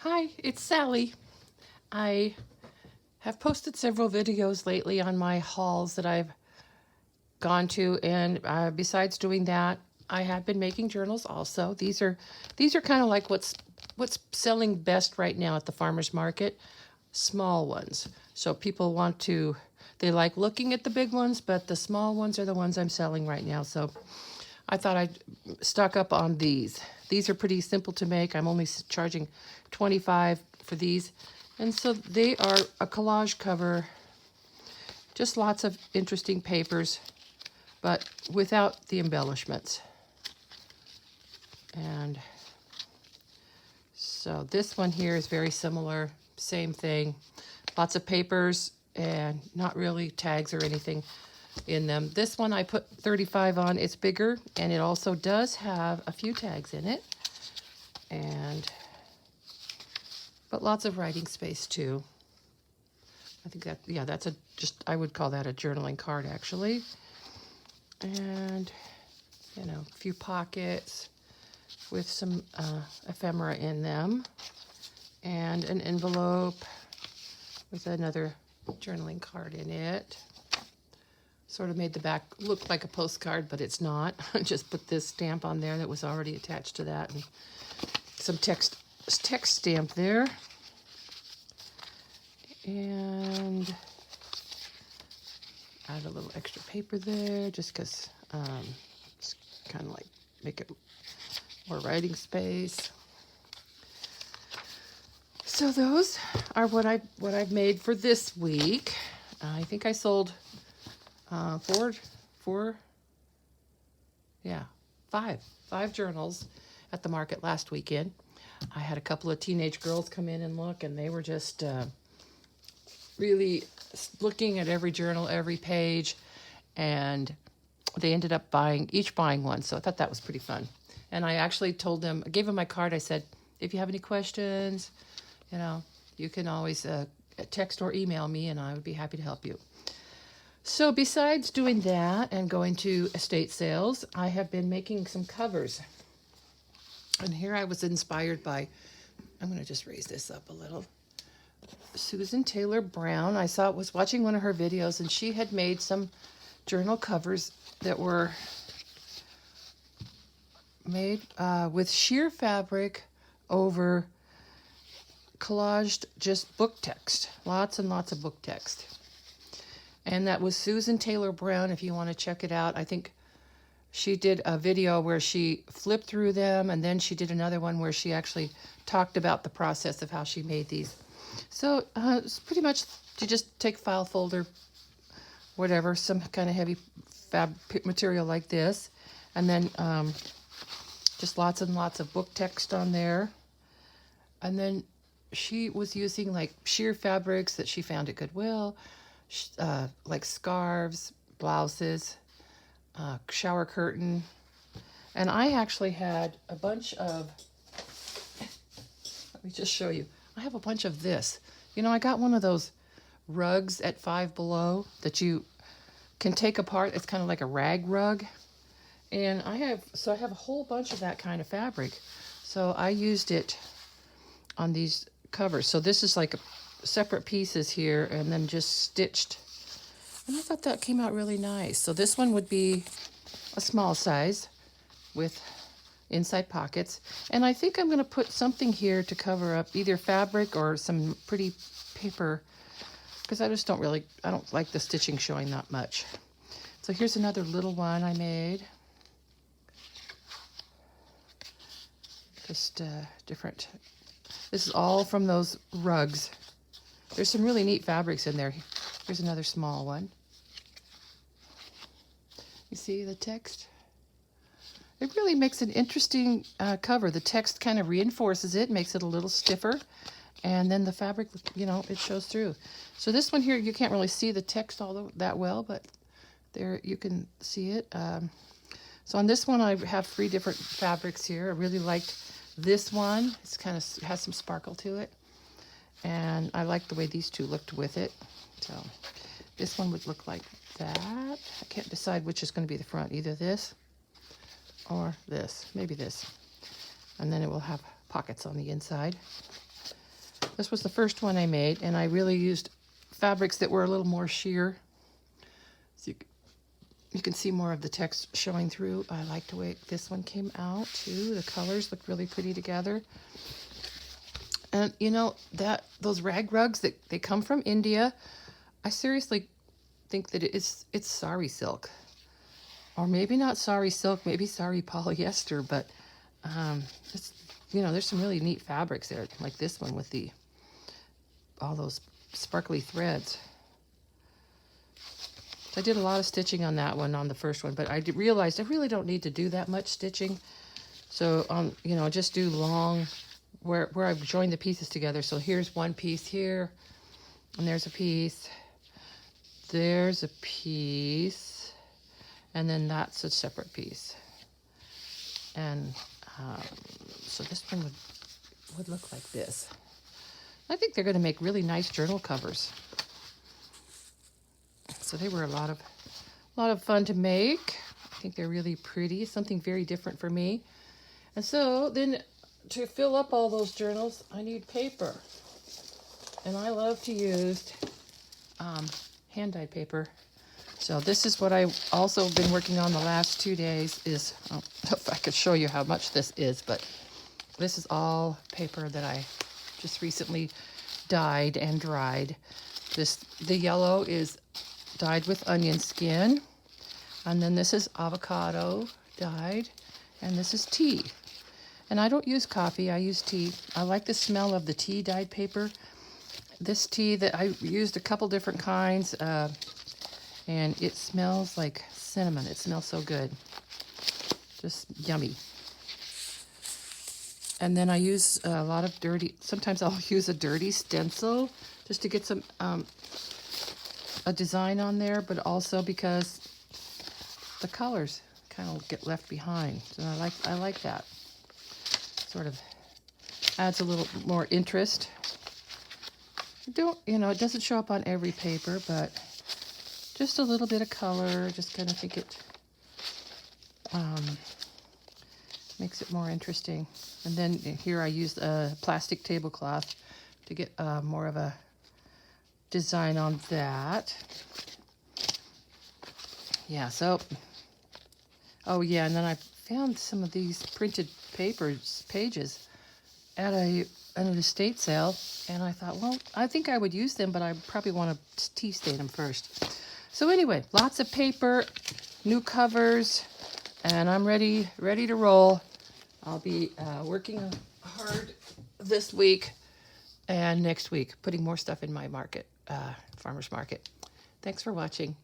Hi, it's Sally. I have posted several videos lately on my hauls that I've gone to, and besides doing that, I have been making journals also. These are kind of like what's selling best right now at the farmers market, small ones. So people they like looking at the big ones, but the small ones are the ones I'm selling right now. So I thought I'd stock up on these. These are pretty simple to make. I'm only charging $25 for these. And so they are a collage cover, just lots of interesting papers, but without the embellishments. And so this one here is very similar, same thing. Lots of papers and not really tags or anything in them. This one I put 35 on. It's bigger, and it also does have a few tags in it, but lots of writing space too. I think that's I would call that a journaling card actually. And a few pockets with some ephemera in them, and an envelope with another journaling card in it. Sort of made the back look like a postcard, but it's not. I just put this stamp on there that was already attached to that, and some text stamp there. And add a little extra paper there just because it's kind of like make it more writing space. So those are what I've made for this week. I think I sold five journals at the market last weekend. I had a couple of teenage girls come in and look, and they were just really looking at every journal, every page, and they ended up buying one. So I thought that was pretty fun. And I actually gave them my card. I said, if you have any questions, you can always text or email me, and I would be happy to help you. So besides doing that and going to estate sales, I have been making some covers. And here I was inspired by, I'm going to just raise this up a little, Susan Taylor Brown. I was watching one of her videos, and she had made some journal covers that were made with sheer fabric over collaged just book text. Lots and lots of book text. And that was Susan Taylor Brown, if you want to check it out. I think she did a video where she flipped through them, and then she did another one where she actually talked about the process of how she made these. So it's pretty much, you just take file folder, whatever, some kind of heavy fab material like this, and then just lots and lots of book text on there. And then she was using like sheer fabrics that she found at Goodwill, like scarves, blouses, shower curtain. And I actually had a bunch of, let me just show you. I have a bunch of this. I got one of those rugs at Five Below that you can take apart. It's kind of like a rag rug. And I have a whole bunch of that kind of fabric. So I used it on these covers. So this is like separate pieces here and then just stitched. And I thought that came out really nice. So this one would be a small size with inside pockets. And I think I'm going to put something here to cover up either fabric or some pretty paper, because I don't like the stitching showing that much. So here's another little one I made. Just different. This is all from those rugs. There's some really neat fabrics in there. Here's another small one. You see the text? It really makes an interesting cover. The text kind of reinforces it, makes it a little stiffer, and then the fabric, it shows through. So this one here, you can't really see the text all that well, but there you can see it. So on this one, I have 3 different fabrics here. I really liked this one. It's kind of has some sparkle to it, and I like the way these 2 looked with it. So this one would look like that. I can't decide which is going to be the front, either this or this, maybe this. And then it will have pockets on the inside. This was the first one I made, and I really used fabrics that were a little more sheer. So you can see more of the text showing through. I like the way this one came out too. The colors look really pretty together. And you know, those rag rugs that they come from India, I seriously think that it's sari silk. Or maybe not sari silk, maybe sari polyester, but it's, you know, there's some really neat fabrics there, like this one with all those sparkly threads. I did a lot of stitching on that one, on the first one, but I realized I really don't need to do that much stitching. So, you know, just do long, where I've joined the pieces together. So here's one piece here, and there's a piece, there's a piece, and then that's a separate piece. And so this one would look like this. I think they're going to make really nice journal covers. So they were a lot of fun to make. I think they're really pretty. Something very different for me. And so then to fill up all those journals, I need paper. And I love to use hand-dyed paper. So this is what I've also been working on the last 2 days is, I don't know if I could show you how much this is, but this is all paper that I just recently dyed and dried. The yellow is dyed with onion skin, and then this is avocado dyed, and this is tea. And I don't use coffee, I use tea. I like the smell of the tea dyed paper. This tea that I used a couple different kinds, and it smells like cinnamon. It smells so good, just yummy. And then I use a lot of sometimes I'll use a dirty stencil just to get some a design on there, but also because the colors kind of get left behind. So I like that. Sort of adds a little more interest. You know, it doesn't show up on every paper, but just a little bit of color, just kind of think it makes it more interesting. And then here I used a plastic tablecloth to get more of a design on that. Yeah, so, oh yeah, and then I found some of these printed pages at an estate sale, and I thought, well, I think I would use them, but I probably want to tea stain them first. So anyway, lots of paper, new covers, and I'm ready to roll. I'll be working hard this week and next week, putting more stuff in my market, farmer's market. Thanks for watching.